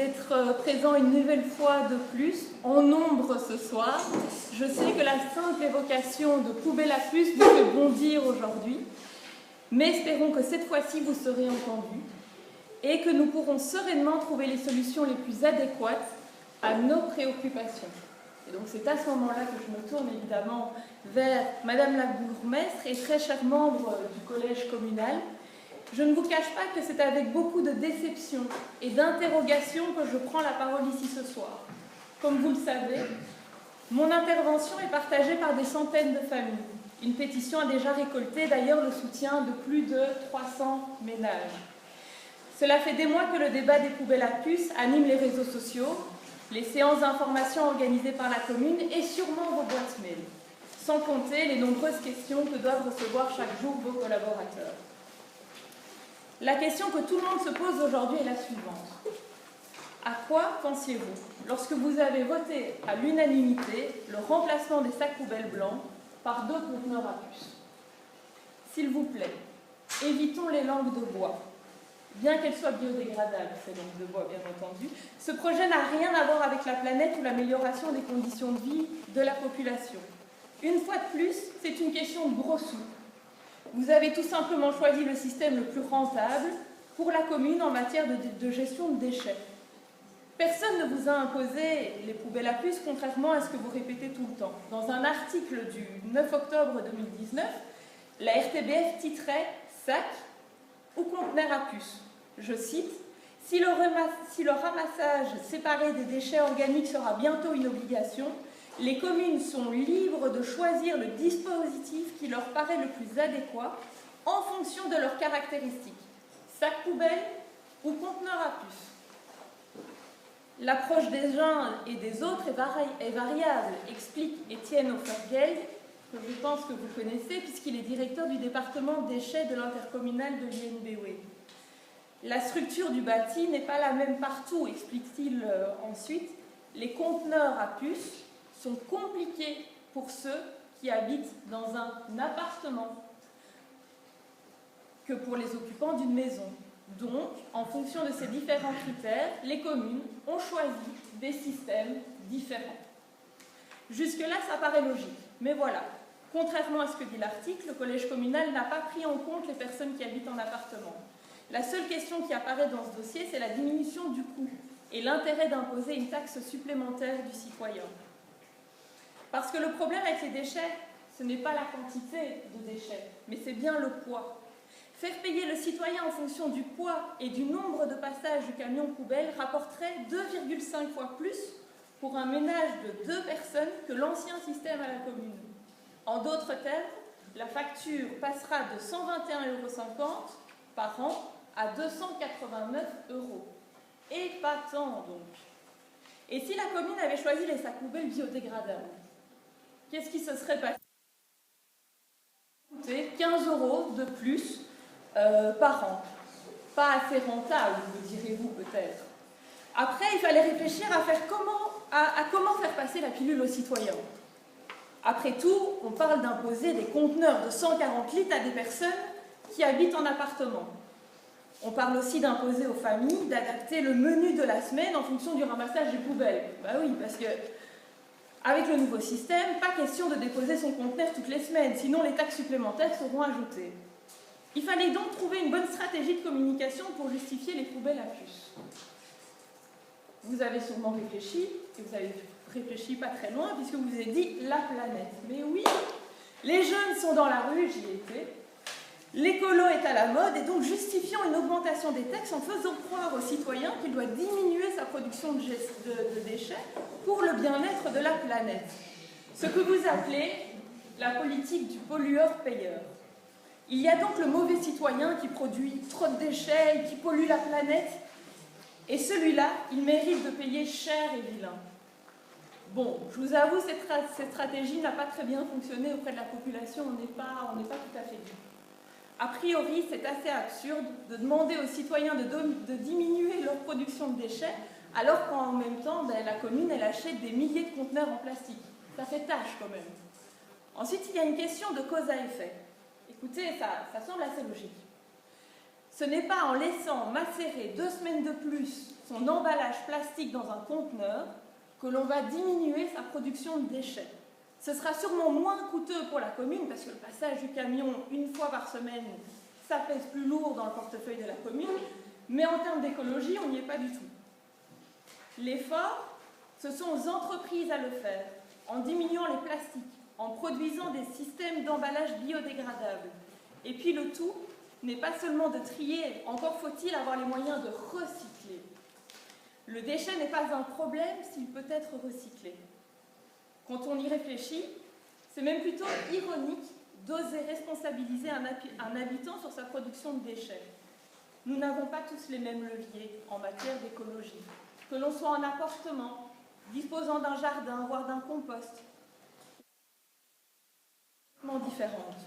d'être présent une nouvelle fois de plus, en nombre ce soir. Je sais que la simple évocation de poubelle à puce vous fait bondir aujourd'hui, mais espérons que cette fois-ci vous serez entendus et que nous pourrons sereinement trouver les solutions les plus adéquates à nos préoccupations. Et donc c'est à ce moment-là que je me tourne évidemment vers Madame la bourgmestre et très chers membres du collège communal. Je ne vous cache pas que c'est avec beaucoup de déception et d'interrogation que je prends la parole ici ce soir. Comme vous le savez, mon intervention est partagée par des centaines de familles. Une pétition a déjà récolté d'ailleurs le soutien de plus de 300 ménages. Cela fait des mois que le débat des poubelles à puces anime les réseaux sociaux, les séances d'information organisées par la commune et sûrement vos boîtes mail, sans compter les nombreuses questions que doivent recevoir chaque jour vos collaborateurs. La question que tout le monde se pose aujourd'hui est la suivante. À quoi pensiez-vous lorsque vous avez voté à l'unanimité le remplacement des sacs poubelles blancs par 2 conteneurs à puces? S'il vous plaît, évitons les langues de bois. Bien qu'elles soient biodégradables, ces langues de bois, bien entendu, ce projet n'a rien à voir avec la planète ou l'amélioration des conditions de vie de la population. Une fois de plus, c'est une question de gros sous. Vous avez tout simplement choisi le système le plus rentable pour la commune en matière de gestion de déchets. Personne ne vous a imposé les poubelles à puces, contrairement à ce que vous répétez tout le temps. Dans un article du 9 octobre 2019, la RTBF titrait « Sac ou conteneur à puces ». Je cite « Si le ramassage séparé des déchets organiques sera bientôt une obligation, les communes sont libres de choisir le dispositif qui leur paraît le plus adéquat en fonction de leurs caractéristiques, sac poubelle ou conteneur à puces. L'approche des uns et des autres est variable, explique Étienne Offergeld, que je pense que vous connaissez puisqu'il est directeur du département déchets de l'intercommunal de l'INBW. La structure du bâti n'est pas la même partout, explique-t-il ensuite. Les conteneurs à puces sont compliqués pour ceux qui habitent dans un appartement que pour les occupants d'une maison. Donc, en fonction de ces différents critères, les communes ont choisi des systèmes différents. Jusque-là, ça paraît logique. Mais voilà, contrairement à ce que dit l'article, le collège communal n'a pas pris en compte les personnes qui habitent en appartement. La seule question qui apparaît dans ce dossier, c'est la diminution du coût et l'intérêt d'imposer une taxe supplémentaire du citoyen. Parce que le problème avec les déchets, ce n'est pas la quantité de déchets, mais c'est bien le poids. Faire payer le citoyen en fonction du poids et du nombre de passages du camion poubelle rapporterait 2,5 fois plus pour un ménage de 2 personnes que l'ancien système à la commune. En d'autres termes, la facture passera de 121,50 € par an à 289 €. Épatant donc. Et si la commune avait choisi les sacs poubelles biodégradables, qu'est-ce qui se serait passé? Coûter 15 € de plus par an. Pas assez rentable, me direz-vous peut-être. Après, il fallait réfléchir à comment faire passer la pilule aux citoyens. Après tout, on parle d'imposer des conteneurs de 140 litres à des personnes qui habitent en appartement. On parle aussi d'imposer aux familles d'adapter le menu de la semaine en fonction du ramassage des poubelles. Bah oui, parce que avec le nouveau système, pas question de déposer son conteneur toutes les semaines, sinon les taxes supplémentaires seront ajoutées. Il fallait donc trouver une bonne stratégie de communication pour justifier les poubelles à puces. Vous avez sûrement réfléchi, et vous avez réfléchi pas très loin, puisque vous avez dit la planète. Mais oui, les jeunes sont dans la rue, j'y étais. L'écolo est à la mode, et donc justifions une augmentation des taxes en faisant croire aux citoyens qu'il doit diminuer sa production de déchets pour le bien-être de la planète. Ce que vous appelez la politique du pollueur-payeur. Il y a donc le mauvais citoyen qui produit trop de déchets et qui pollue la planète, et celui-là, il mérite de payer cher et vilain. Bon, je vous avoue, cette stratégie n'a pas très bien fonctionné auprès de la population, on n'est pas tout à fait dupe. A priori, c'est assez absurde de demander aux citoyens de diminuer leur production de déchets, alors qu'en même temps, la commune, elle achète des milliers de conteneurs en plastique. Ça fait tâche quand même. Ensuite, il y a une question de cause à effet. Écoutez, ça semble assez logique. Ce n'est pas en laissant macérer 2 semaines de plus son emballage plastique dans un conteneur que l'on va diminuer sa production de déchets. Ce sera sûrement moins coûteux pour la commune, parce que le passage du camion une fois par semaine, ça pèse plus lourd dans le portefeuille de la commune, mais en termes d'écologie, on n'y est pas du tout. L'effort, ce sont aux entreprises à le faire, en diminuant les plastiques, en produisant des systèmes d'emballage biodégradables. Et puis le tout n'est pas seulement de trier, encore faut-il avoir les moyens de recycler. Le déchet n'est pas un problème s'il peut être recyclé. Quand on y réfléchit, c'est même plutôt ironique d'oser responsabiliser un habitant sur sa production de déchets. Nous n'avons pas tous les mêmes leviers en matière d'écologie. Que l'on soit en appartement, disposant d'un jardin, voire d'un compost, différentes.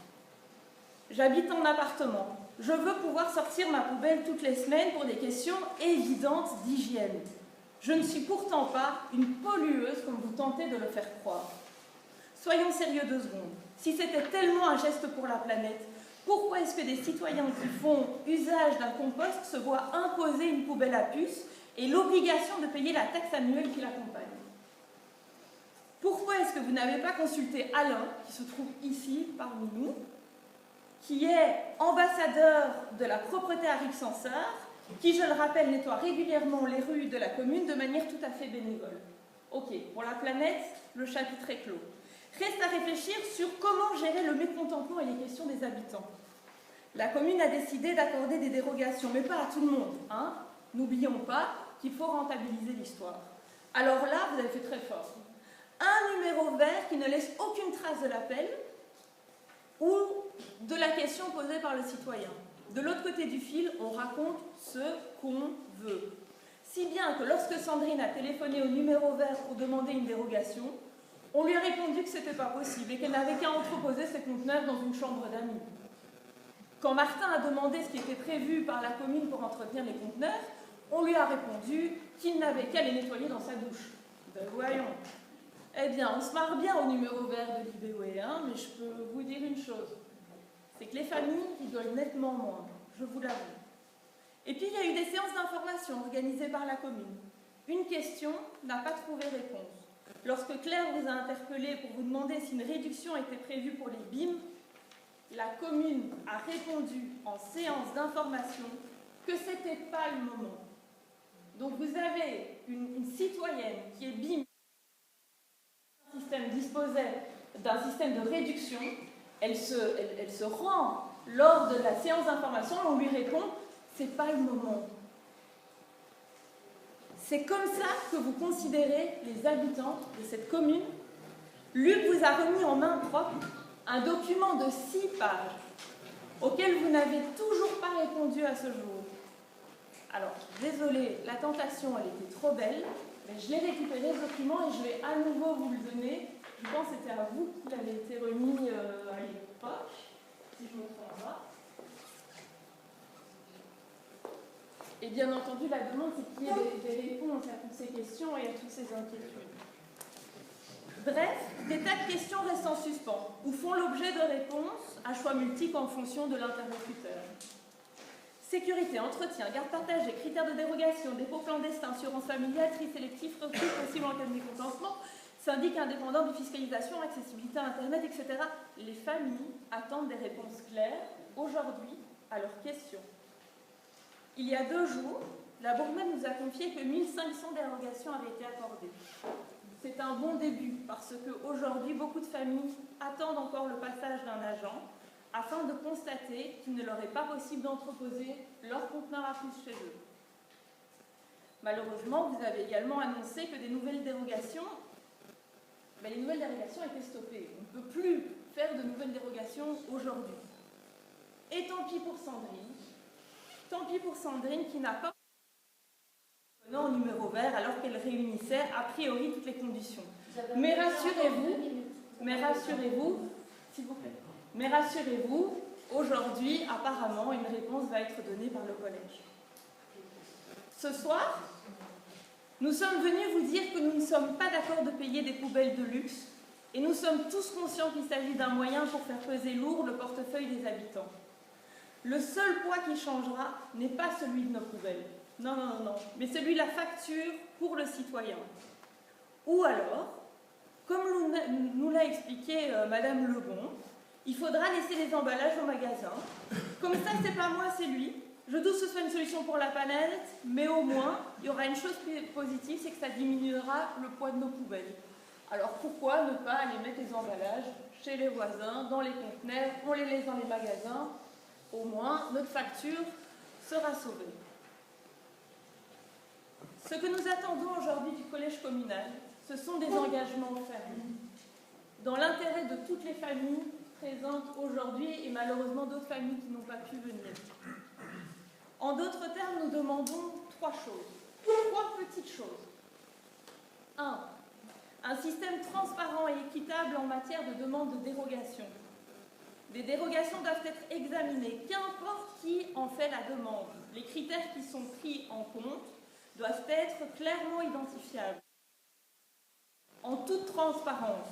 J'habite en appartement. Je veux pouvoir sortir ma poubelle toutes les semaines pour des questions évidentes d'hygiène. Je ne suis pourtant pas une pollueuse comme vous tentez de le faire croire. Soyons sérieux 2 secondes. Si c'était tellement un geste pour la planète, pourquoi est-ce que des citoyens qui font usage d'un compost se voient imposer une poubelle à puce et l'obligation de payer la taxe annuelle qui l'accompagne? Pourquoi est-ce que vous n'avez pas consulté Alain, qui se trouve ici parmi nous, qui est ambassadeur de la propreté à Rive-Sanseur, qui, je le rappelle, nettoie régulièrement les rues de la commune de manière tout à fait bénévole? Ok, pour la planète, le chapitre est clos. Reste à réfléchir sur comment gérer le mécontentement et les questions des habitants. La commune a décidé d'accorder des dérogations, mais pas à tout le monde. Hein. N'oublions pas qu'il faut rentabiliser l'histoire. Alors là, vous avez fait très fort. Un numéro vert qui ne laisse aucune trace de l'appel ou de la question posée par le citoyen. De l'autre côté du fil, on raconte ce qu'on veut. Si bien que lorsque Sandrine a téléphoné au numéro vert pour demander une dérogation, on lui a répondu que ce n'était pas possible et qu'elle n'avait qu'à entreposer ses conteneurs dans une chambre d'amis. Quand Martin a demandé ce qui était prévu par la commune pour entretenir les conteneurs, on lui a répondu qu'il n'avait qu'à les nettoyer dans sa douche. Ben voyons. Eh bien, on se marre bien au numéro vert de l'IBOE, hein, mais je peux vous dire une chose, c'est que les familles rigolent nettement moins, je vous l'avoue. Et puis, il y a eu des séances d'information organisées par la commune. Une question n'a pas trouvé réponse. Lorsque Claire vous a interpellé pour vous demander si une réduction était prévue pour les BIM, la commune a répondu en séance d'information que ce n'était pas le moment. Donc, vous avez une citoyenne qui est BIM, disposait d'un système de réduction, elle se rend lors de la séance d'information, on lui répond « c'est pas le moment ». C'est comme ça que vous considérez les habitants de cette commune. Luc vous a remis en main propre un document de 6 pages auquel vous n'avez toujours pas répondu à ce jour. Alors, désolée, la tentation, elle était trop belle, mais je l'ai récupéré ce document et je vais à nouveau vous le donner. Je pense que c'était à vous qu'il avait été remis à l'époque, si je ne me trompe pas. Et bien entendu, la demande, c'est qu'il y ait des réponses à toutes ces questions et à toutes ces inquiétudes. Bref, des tas de questions restent en suspens, ou font l'objet de réponses à choix multiples en fonction de l'interlocuteur. Sécurité, entretien, garde partagée, critères de dérogation, dépôt clandestin, assurance familiale, tri sélectif, refus possible en cas de mécontentement, syndic indépendant de fiscalisation, accessibilité à Internet, etc. Les familles attendent des réponses claires aujourd'hui à leurs questions. Il y a 2 jours, la Bourgmestre nous a confié que 1500 dérogations avaient été accordées. C'est un bon début parce qu'aujourd'hui, beaucoup de familles attendent encore le passage d'un agent afin de constater qu'il ne leur est pas possible d'entreposer leur conteneur à puce chez eux. Malheureusement, vous avez également annoncé que les nouvelles dérogations étaient stoppées. On ne peut plus faire de nouvelles dérogations aujourd'hui. Et tant pis pour Sandrine. Tant pis pour Sandrine qui n'a pas au numéro vert alors qu'elle réunissait a priori toutes les conditions. Mais rassurez-vous, s'il vous plaît. Mais rassurez-vous, aujourd'hui, apparemment, une réponse va être donnée par le collège. Ce soir, nous sommes venus vous dire que nous ne sommes pas d'accord de payer des poubelles de luxe et nous sommes tous conscients qu'il s'agit d'un moyen pour faire peser lourd le portefeuille des habitants. Le seul poids qui changera n'est pas celui de nos poubelles. Non, non, non, non, mais celui de la facture pour le citoyen. Ou alors, comme nous l'a expliqué Madame Lebon, il faudra laisser les emballages au magasin. Comme ça, c'est pas moi, c'est lui. Je doute que ce soit une solution pour la planète, mais au moins, il y aura une chose positive, c'est que ça diminuera le poids de nos poubelles. Alors pourquoi ne pas aller mettre les emballages chez les voisins, dans les conteneurs, on les laisse dans les magasins, au moins notre facture sera sauvée. Ce que nous attendons aujourd'hui du collège communal, ce sont des engagements fermes, dans l'intérêt de toutes les familles présentes aujourd'hui et malheureusement d'autres familles qui n'ont pas pu venir. En d'autres termes, nous demandons trois petites choses. 1. Un système transparent et équitable en matière de demande de dérogation. Les dérogations doivent être examinées, qu'importe qui en fait la demande. Les critères qui sont pris en compte doivent être clairement identifiables. En toute transparence,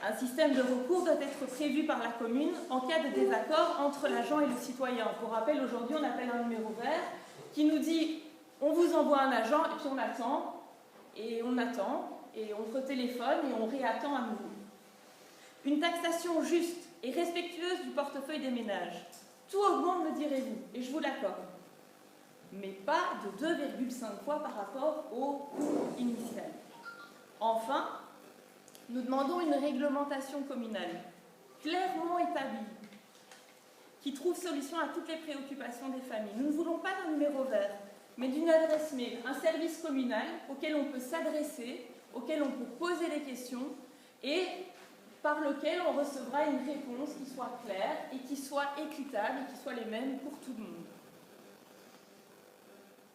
un système de recours doit être prévu par la commune en cas de désaccord entre l'agent et le citoyen. Pour rappel, aujourd'hui, on appelle un numéro vert qui nous dit « on vous envoie un agent » et puis on attend, et on retéléphone et on réattend à nouveau. Une taxation juste et respectueuse du portefeuille des ménages. Tout augmente, me direz-vous, et je vous l'accorde. Mais pas de 2,5 fois par rapport au coût initial. Enfin, nous demandons une réglementation communale, clairement établie, qui trouve solution à toutes les préoccupations des familles. Nous ne voulons pas d'un numéro vert, mais d'une adresse mail, un service communal auquel on peut s'adresser, auquel on peut poser des questions et par lequel on recevra une réponse qui soit claire et qui soit équitable et qui soit les mêmes pour tout le monde.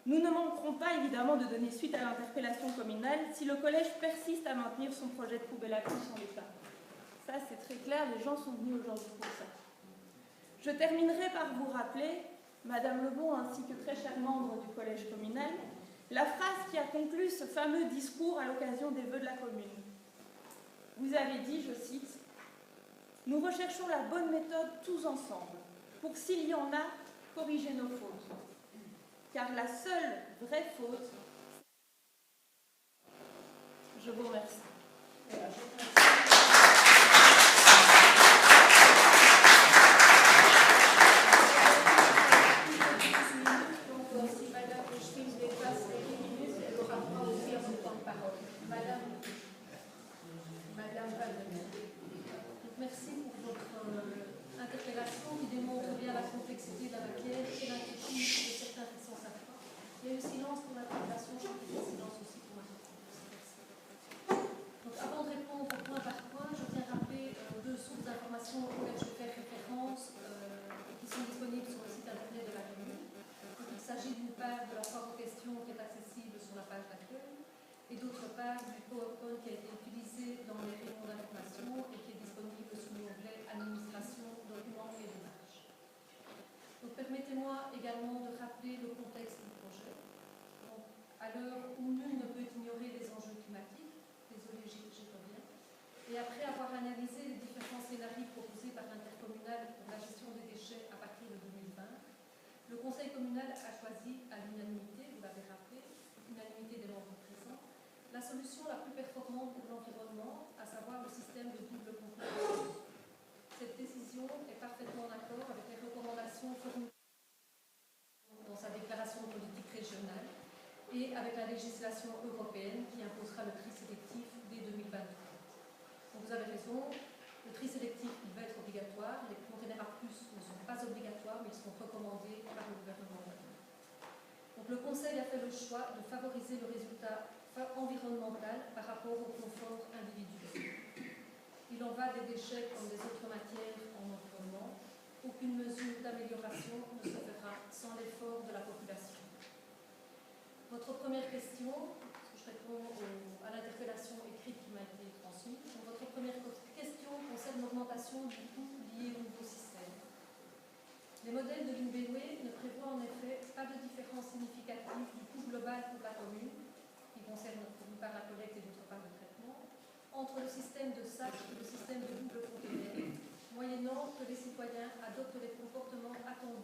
Nous ne manquerons pas évidemment de donner suite à l'interpellation communale si le collège persiste à maintenir son projet de poubelle à pluie en l'état. Ça c'est très clair, les gens sont venus aujourd'hui pour ça. Je terminerai par vous rappeler, Madame Lebon ainsi que très chers membres du collège communal, la phrase qui a conclu ce fameux discours à l'occasion des vœux de la commune. Vous avez dit, je cite, « Nous recherchons la bonne méthode tous ensemble, pour s'il y en a, corriger nos fautes. Car la seule vraie faute, je vous remercie. » Merci pour votre interpellation qui démontre bien la complexité de la matière et l'inquiétude de certains qui sont certains. Il y a eu silence pour l'interpellation, je vais dire silence aussi pour ma réponse. Donc avant de répondre point par point, je tiens à rappeler deux sources d'informations auxquelles je vais faire référence qui sont disponibles sur le site internet de la commune. Il s'agit d'une part de la foire en question qui est accessible sur la page d'accueil et d'autre part du PowerPoint qui a été utilisé dans les réunions d'information et qui est disponible sous l'onglet Administration, documents et démarches. Donc permettez-moi également de rappeler le contexte du projet. Donc, à l'heure où nul ne peut ignorer les enjeux climatiques, désolé j'y reviens, et après avoir analysé les différents scénarios proposés par l'intercommunal pour la gestion des déchets à partir de 2020, le conseil communal a choisi à l'unanimité, vous l'avez rappelé, l'unanimité des membres présents, la solution la plus performante pour l'environnement, à savoir le système de double concours. Cette décision est parfaitement en accord avec les recommandations formulées dans sa déclaration de politique régionale et avec la législation européenne qui imposera le tri sélectif dès 2023. Donc vous avez raison, le tri sélectif il va être obligatoire, les conteneurs à plus ne sont pas obligatoires mais ils sont recommandés par le gouvernement. Donc le Conseil a fait le choix de favoriser le résultat environnemental par rapport au confort individuel. Il en va des déchets comme des autres matières en environnement. Aucune mesure d'amélioration ne se fera sans l'effort de la population. Votre première question, parce que je réponds à l'interpellation écrite qui m'a été transmise, donc votre première question concerne l'augmentation du coût lié au nouveau système. Les modèles de l'UNBW ne prévoient en effet pas de différence significative du coût global pour la commune, qui concerne d'une part la collecte et d'autre part le traitement, entre le système de sac et le système de double conteneur, moyennant que les citoyens adoptent les comportements attendus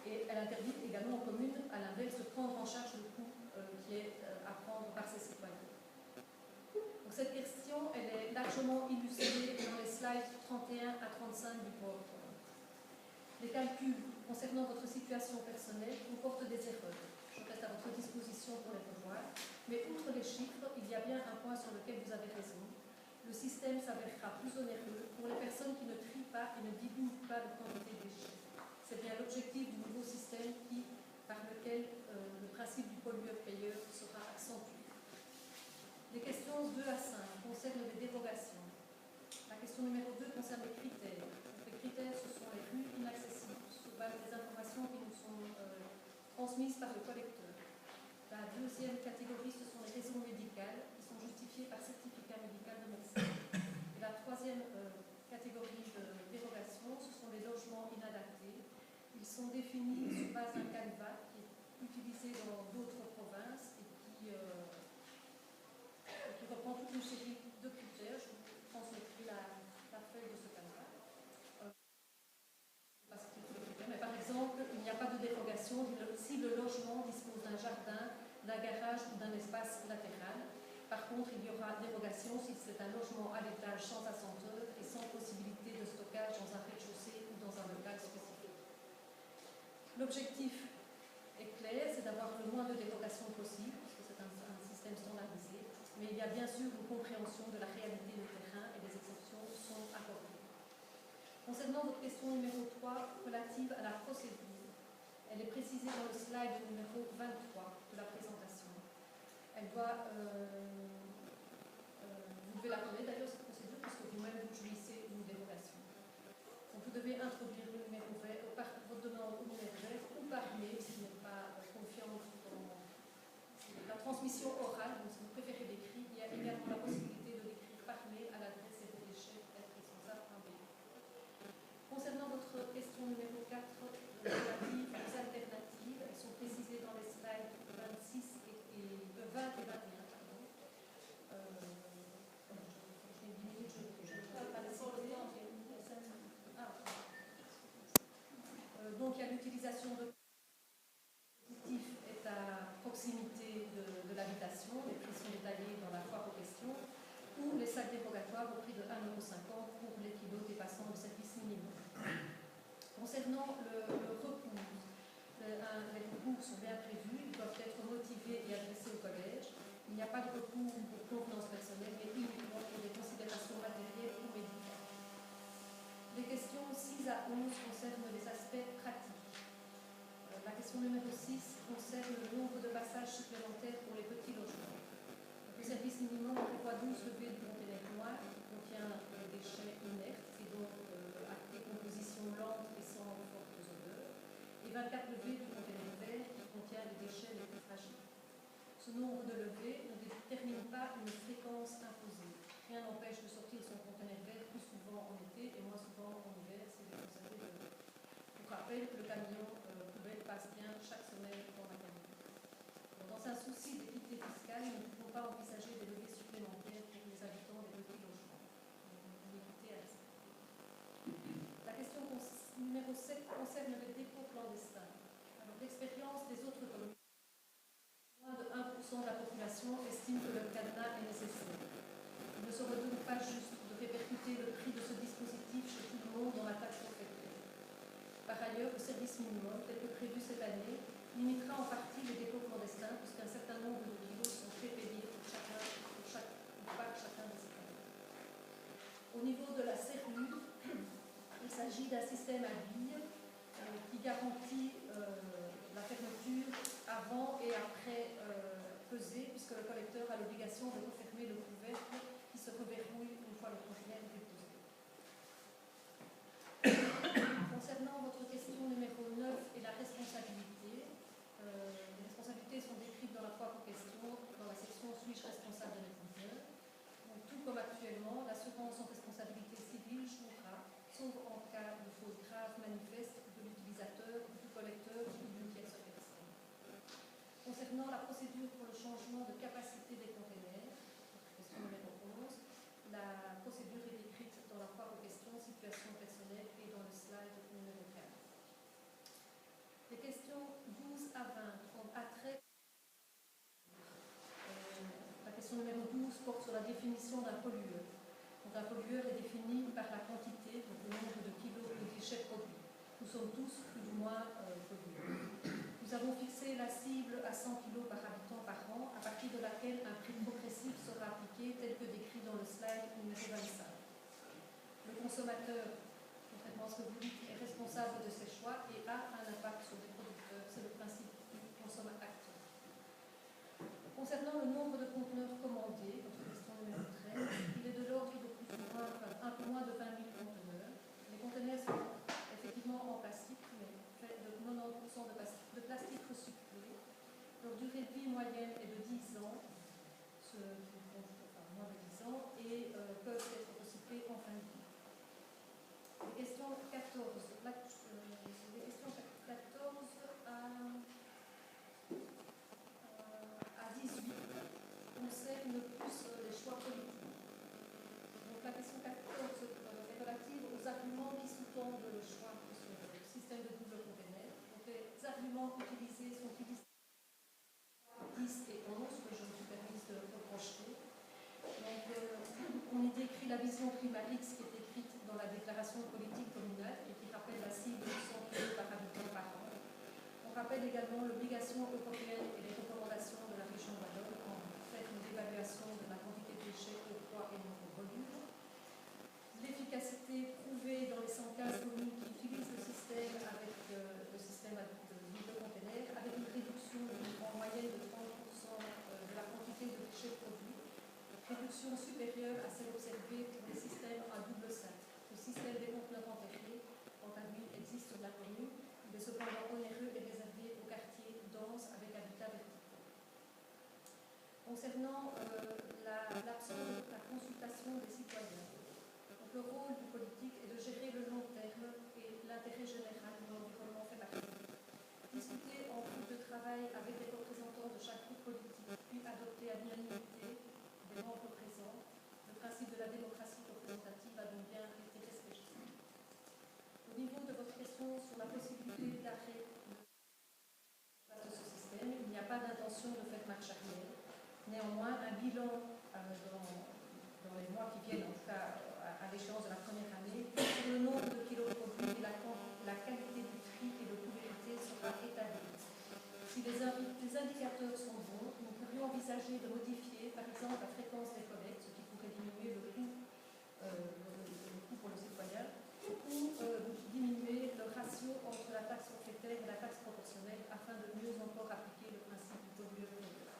Et elle interdit également aux communes, à l'inverse, de prendre en charge le coût qui est à prendre par ses citoyens. Donc cette question, elle est largement illustrée dans les slides 31 à 35 du PowerPoint. Les calculs concernant votre situation personnelle comportent des erreurs. Je reste à votre disposition pour les revoir. Mais outre les chiffres, il y a bien un point sur lequel vous avez raison. Le système s'avérera plus onéreux pour les personnes qui ne trient pas et ne diluent pas de quantité de déchets. C'est bien l'objectif du nouveau système par lequel le principe du pollueur-payeur sera accentué. Les questions 2 à 5 concernent les dérogations. La question numéro 2 concerne les critères. Les critères, ce sont les rues inaccessibles, sur base des informations qui nous sont transmises par le collecteur. La deuxième catégorie, ce sont les raisons médicales, qui sont justifiées par certificat médical de médecin. Et la troisième catégorie de dérogation, ce sont les logements inadaptés. Ils sont définis sur base d'un canevas qui est utilisé dans d'autres provinces et qui reprend toute une série de critères. Je vous transmettrai la feuille de ce canevas. Mais par exemple, il n'y a pas de dérogation si le logement dispose d'un jardin, d'un garage ou d'un espace latéral. Par contre, il y aura dérogation si c'est un logement à l'étage sans ascenseur et sans possibilité de stockage dans un rez-de-chaussée ou dans un local spécifique. L'objectif est clair, c'est d'avoir le moins de dérogations possible, parce que c'est un système standardisé, mais il y a bien sûr une compréhension de la réalité du terrain et des exceptions sont accordées. Concernant votre question numéro 3, relative à la procédure, elle est précisée dans le slide numéro 23 de la présentation. Elle doit, vous devez la connaître d'ailleurs cette procédure, parce que vous-même vous jouissez d'une dérogation. Donc vous devez introduire le numéro vert, votre demande au numéro vert ou par mail si vous n'êtes pas confiante dans la transmission orale. Donc si vous préférez l'écrit, il y a également la possibilité de l'écrire par mail à l'adresse zérodéchet@responsable.be. Concernant votre question numéro 4, relative aux alternatives, elles sont précisées dans les slides 20 et 21. Pardon. J'ai 10 minutes, je ne vais pas les citer. Donc il y a l'utilisation de dispositifs est à proximité de l'habitation, les prix sont détaillés dans la foire aux questions, ou les sacs dérogatoires au prix de 1,50 € pour les kilos dépassant le service minimum. Concernant le recours, les recours sont bien prévus, ils doivent être motivés et adressés au collège. Il n'y a pas de recours pour convenance personnelle, mais uniquement pour des considérations matérielles ou médicales. Les questions 6 à 11 concernent les aspects pratiques. La question numéro 6 concerne le nombre de passages supplémentaires pour les petits logements. Le service minimum prévoit 12 levées de conteneurs noirs qui contient des déchets inertes et donc à décomposition lente et sans fortes odeurs, et 24 levées de conteneurs verts qui contient les déchets les plus fragiles. Ce nombre de levées ne détermine pas une fréquence imposée. Rien n'empêche de sortir son conteneur vert plus souvent en été et moins souvent en hiver si vous constatez de l'eau. Pour rappel, le camion poubelle passe bien chaque semaine dans la camion. Dans un souci d'équité fiscale, nous ne pouvons pas envisager des levées supplémentaires pour les habitants des petits logements. La question numéro 7 concerne les dépôts clandestins. Alors, l'expérience des autres communes, moins de 1% de la population estime que le cadenas est nécessaire. Il ne serait donc pas juste de répercuter le prix de ce dispositif chez tout le monde dans la taxe forfaitaire. Par ailleurs, le service minimum, tel que prévu cette année, limitera en partie les dépôts clandestins, puisqu'un certain nombre de kilos sont prépayés par chacun des citoyens. Au niveau de la serrure, il s'agit d'un système à billes qui garantit la fermeture avant et après pesée, puisque le collecteur a l'obligation de refermer le couvercle qui se reverrouille une fois le conteneur déposé. Concernant votre question numéro 9 et la responsabilité, les responsabilités sont décrites dans la foire aux questions, dans la section « Suis-je responsable de mes conteneurs ?» Donc, tout comme actuellement, l'assurance en responsabilité civile jouera, sauf en cas de faute grave manifeste de l'utilisateur, du collecteur ou d'une tierce personne. Concernant la procédure pour le changement de capacité des conteneurs, question numéro 11, la procédure est décrite dans la foire aux questions, situation personnelle et dans le slide numéro 15. Les d'un pollueur. Donc un pollueur est défini par la quantité, donc le nombre de kilos de déchets produits. Nous sommes tous plus ou moins pollueurs. Nous avons fixé la cible à 100 kg par habitant par an, à partir de laquelle un prix progressif sera appliqué, tel que décrit dans le slide numéro 25. Le consommateur, contrairement à ce que vous dites, est responsable de ses choix et a un impact sur les producteurs. C'est le principe du consommateur actif. Concernant le nombre de conteneurs commandés, votre question numéro 13, il est de l'ordre de un peu moins de 20 000 conteneurs. Les conteneurs sont effectivement en plastique, mais faits de 90% de plastique recyclé. Leur durée de vie moyenne est de 10 ans, moins de 10 ans, et peuvent être recyclés en fin de vie. Les questions 14 à 18 concernent plus les choix politiques. Donc la question 14 est relative aux arguments qui sous-tendent le choix de ce système de double container. Donc les arguments utilisés sont utilisés 10 et 11 que je me suis permise de reprocher. Donc on y décrit la vision climatique qui est écrite dans la déclaration politique communale et qui rappelle la cible de 100 kg par habitant par an. On rappelle également l'obligation européenne et les recommandations de la région Wallonne en fait une évaluation de la quantité de déchets au poids et non au volume. L'efficacité prouvée dans les 115 communes qui utilisent le système avec le système de double container, avec une réduction en moyenne de 30% de la quantité de déchets produits, réduction supérieure à celle observée pour les systèmes à double sac. Le système des conteneurs enterrés, quant à lui, existe sur la commune, il est cependant onéreux et réservé aux quartiers denses avec habitat verticaux. Concernant l'absence de la consultation des citoyens, donc le rôle du politique est de gérer le long terme et l'intérêt général de l'environnement fait partie. Discuter en groupe de travail avec les représentants de chaque groupe politique, puis adopter à l'unanimité des membres présents. Le principe de la démocratie représentative a donc bien été respecté. Au niveau de votre question sur la possibilité d'arrêt de ce système, il n'y a pas d'intention de faire marche arrière. Néanmoins, un bilan dans les mois qui viennent, en tout cas à l'échéance de la première année, sur le nombre de kilos produits et la qualité du tri et de l'humidité sera établi. Si les indicateurs sont bons, nous pourrions envisager de modifier, par exemple, la fréquence des collectes, ce qui pourrait diminuer le coût pour le citoyen, ou diminuer le ratio entre la taxe forfaitaire et la taxe proportionnelle afin de mieux encore appliquer le principe du pollueur-payeur.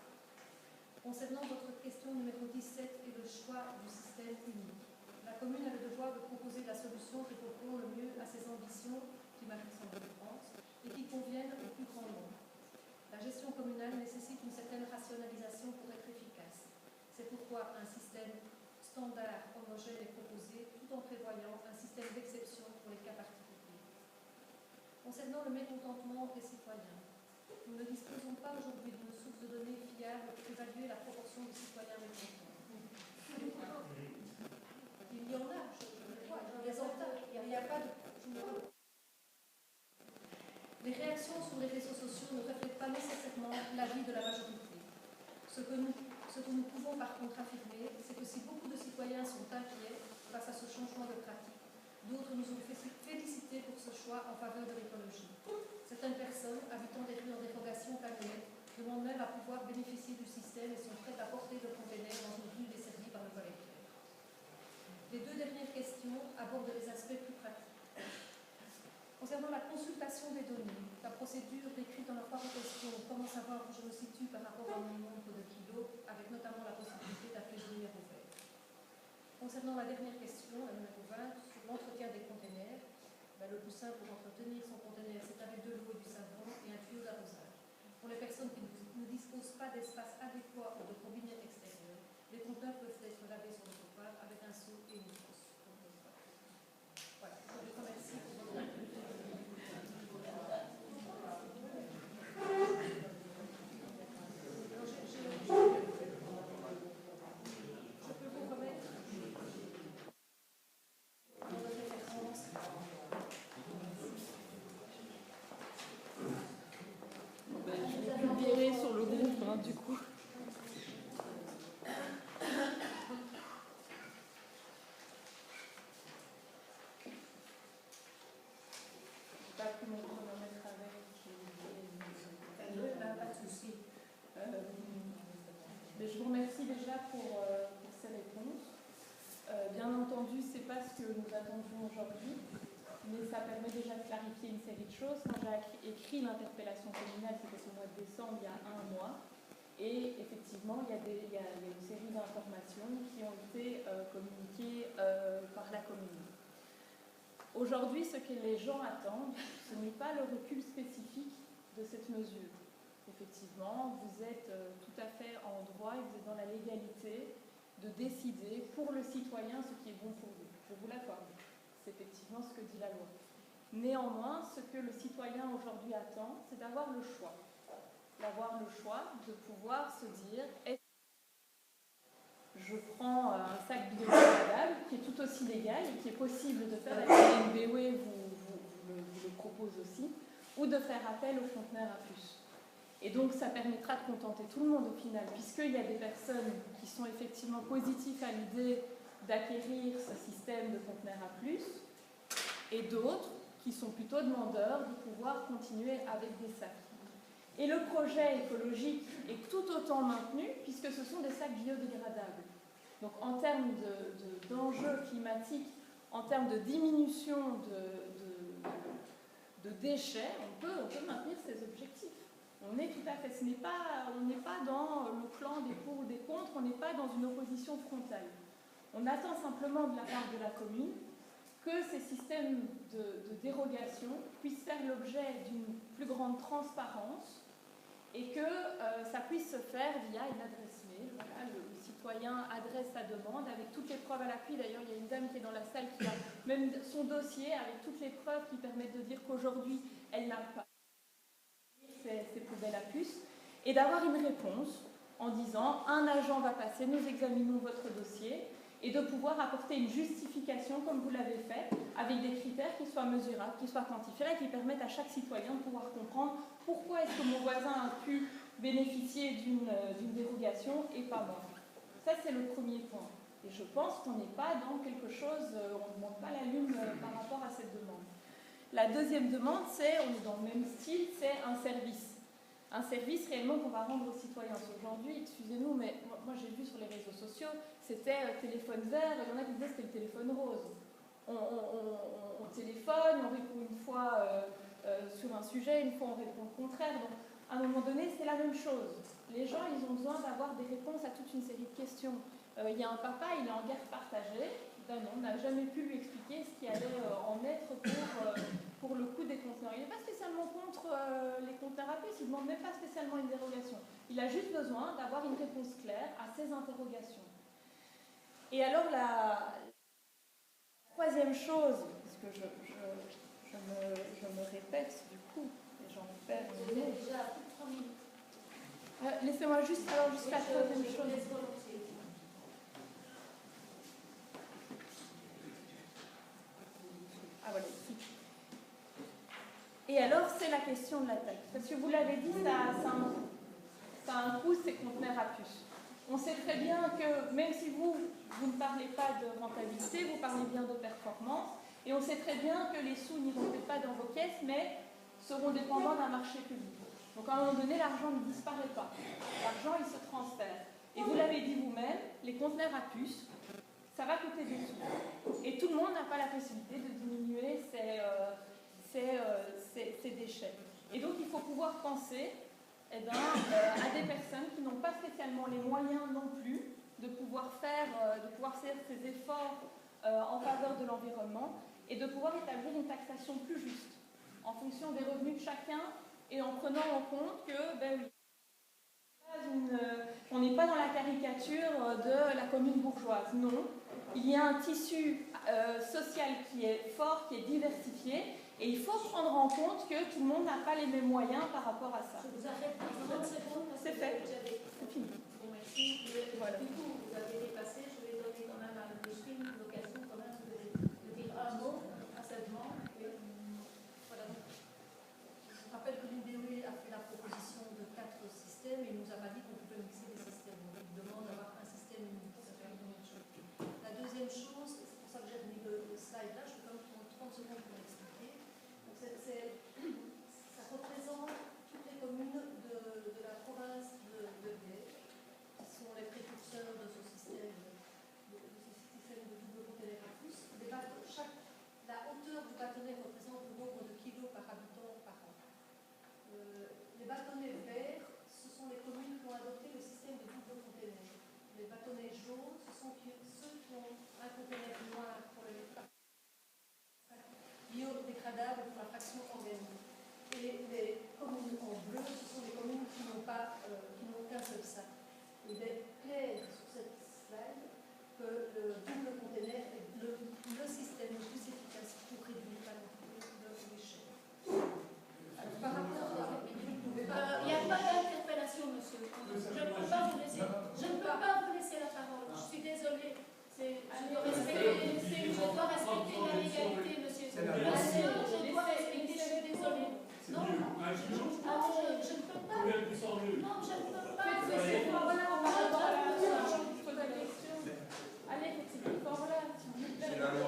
Concernant votre question numéro 17 et le choix du système unique, la commune a le devoir de proposer la solution qui répond le mieux à ses ambitions climatiques en France et qui convienne au plus grand nombre. La gestion communale nécessite une certaine rationalisation pour être efficace. C'est pourquoi un système standard homogène est proposé tout en prévoyant un système d'exception pour les cas particuliers. Concernant le mécontentement des citoyens, nous ne disposons pas aujourd'hui d'une source de données fiable pour évaluer la proportion de citoyens mécontents. Il y en a, je le vois, je les entends. Il n'y a pas de... Les réactions sur les réseaux sociaux ne reflètent pas nécessairement l'avis de la majorité. Ce que nous pouvons par contre affirmer, c'est que si beaucoup de citoyens sont inquiets face à ce changement de pratique, d'autres nous ont félicité pour ce choix en faveur de l'écologie. Certaines personnes, habitant des rues en dérogation annuelles, demandent même à pouvoir bénéficier du système et sont prêtes à porter le conteneur dans une rue desservie par le collecteur. Les deux dernières questions abordent les aspects plus pratiques. Concernant la consultation des données, la procédure décrite dans la première question, comment savoir où je me situe par rapport à mon nombre de kilos, avec notamment la possibilité d'appeler le numéro vert. Concernant la dernière question, la numéro 20, sur l'entretien des conteneurs, le plus simple pour entretenir son conteneur, c'est avec de l'eau et du savon et un tuyau d'arrosage. Pour les personnes qui ne disposent pas d'espace adéquat ou de robinet extérieur, les conteneurs peuvent être lavés sur le trottoir avec un seau et une brosse. Voilà, je vous remercie pour votre attention. Sur le groupe, du coup. pris mon chronomètre avec. Pas de souci. Mais je vous remercie déjà pour ces réponses. Bien entendu, ce n'est pas ce que nous attendions aujourd'hui, mais ça permet déjà de clarifier une série de choses. Quand j'ai écrit l'interpellation communale, c'était au mois de décembre, il y a un mois, et effectivement, il y a une série d'informations qui ont été communiquées par la commune. Aujourd'hui, ce que les gens attendent, ce n'est pas le recul spécifique de cette mesure. Effectivement, vous êtes tout à fait en droit et vous êtes dans la légalité de décider pour le citoyen ce qui est bon pour vous. Je vous l'accorde. C'est effectivement ce que dit la loi. Néanmoins, ce que le citoyen aujourd'hui attend, c'est d'avoir le choix. D'avoir le choix de pouvoir se dire je prends un sac biodégradable qui est tout aussi légal et qui est possible de faire, la CNBW vous le propose aussi, ou de faire appel au conteneur à puce. Et donc ça permettra de contenter tout le monde au final, puisqu'il y a des personnes qui sont effectivement positives à l'idée d'acquérir ce système de conteneur à puce, et d'autres qui sont plutôt demandeurs de pouvoir continuer avec des sacs. Et le projet écologique est tout autant maintenu puisque ce sont des sacs biodégradables. Donc en termes d'enjeux climatiques, en termes de diminution de déchets, on peut maintenir ces objectifs. On est tout à fait, on n'est pas dans le clan des pour ou des contre, on n'est pas dans une opposition frontale. On attend simplement de la part de la commune que ces systèmes de dérogation puissent faire l'objet d'une plus grande transparence et que ça puisse se faire via une adresse mail. Voilà, le citoyen adresse sa demande avec toutes les preuves à l'appui. D'ailleurs, il y a une dame qui est dans la salle qui a même son dossier avec toutes les preuves qui permettent de dire qu'aujourd'hui, elle n'a pas ces poubelles à puce, et d'avoir une réponse en disant un agent va passer, nous examinons votre dossier, et de pouvoir apporter une justification comme vous l'avez fait, avec des critères qui soient mesurables, qui soient quantifiables et qui permettent à chaque citoyen de pouvoir comprendre pourquoi est-ce que mon voisin a pu bénéficier d'une dérogation et pas moi. Ça, c'est le premier point. Et je pense qu'on n'est pas dans quelque chose, on ne monte pas la lune par rapport à cette demande. La deuxième demande, c'est, on est dans le même style, c'est un service. Un service réellement qu'on va rendre aux citoyens. Aujourd'hui, excusez-nous, mais moi j'ai vu sur les réseaux sociaux, c'était téléphone vert, et il y en a qui disaient que c'était le téléphone rose. On téléphone, on répond une fois sur un sujet, une fois on répond le contraire. Donc, à un moment donné, c'est la même chose. Les gens, ils ont besoin d'avoir des réponses à toute une série de questions. Il y a un papa, il est en guerre partagée. Ben non, on n'a jamais pu lui expliquer ce qui allait en être pour le coût des conteneurs. Il n'est pas spécialement contre les conteneurs à puce, il ne demande même pas spécialement une dérogation. Il a juste besoin d'avoir une réponse claire à ses interrogations. Et alors la troisième chose, parce que je me répète du coup, et j'en perds. Vous avez déjà plus de 3 minutes. Laissez-moi juste alors jusqu'à la troisième chose. Ah voilà, ici. Et alors, c'est la question de la taille. Parce que vous l'avez dit, ça a un coût, ces conteneurs à puce. On sait très bien que, même si vous ne parlez pas de rentabilité, vous parlez bien de performance, et on sait très bien que les sous n'iront peut-être pas dans vos caisses, mais seront dépendants d'un marché public. Donc à un moment donné, l'argent ne disparaît pas. L'argent, il se transfère. Et vous l'avez dit vous-même, les conteneurs à puce, ça va coûter des sous. Et tout le monde n'a pas la possibilité de diminuer ses déchets. Et donc, il faut pouvoir penser à des personnes qui n'ont pas spécialement les moyens non plus de pouvoir faire ces efforts en faveur de l'environnement et de pouvoir établir une taxation plus juste en fonction des revenus de chacun et en prenant en compte que, ben oui, on n'est pas dans la caricature de la commune bourgeoise, non. Il y a un tissu social qui est fort, qui est diversifié, et il faut prendre en compte que tout le monde n'a pas les mêmes moyens par rapport à ça. Je vous arrête pour 30 secondes. C'est fait. C'est fini. Bon, merci. Voilà. Du coup, vous avez dépassé. Je vais donner quand même à Micheline l'occasion quand même de dire un mot à cette demande. Voilà. Je rappelle que l'UBE a fait la proposition de 4 systèmes et il nous a pas dit qu'on pouvait mixer les systèmes. Donc, il demande d'avoir un système unique. La deuxième chose, c'est pour ça que j'ai mis le slide là, je vais quand même prendre 30 secondes pour l'expliquer. Donc, c'est je ne peux pas. Combien de pourcents nul? Non, je ne peux pas. Allez, faites ces petites formes-là. Allez, Allez, faites ces petites formes-là. Finalement,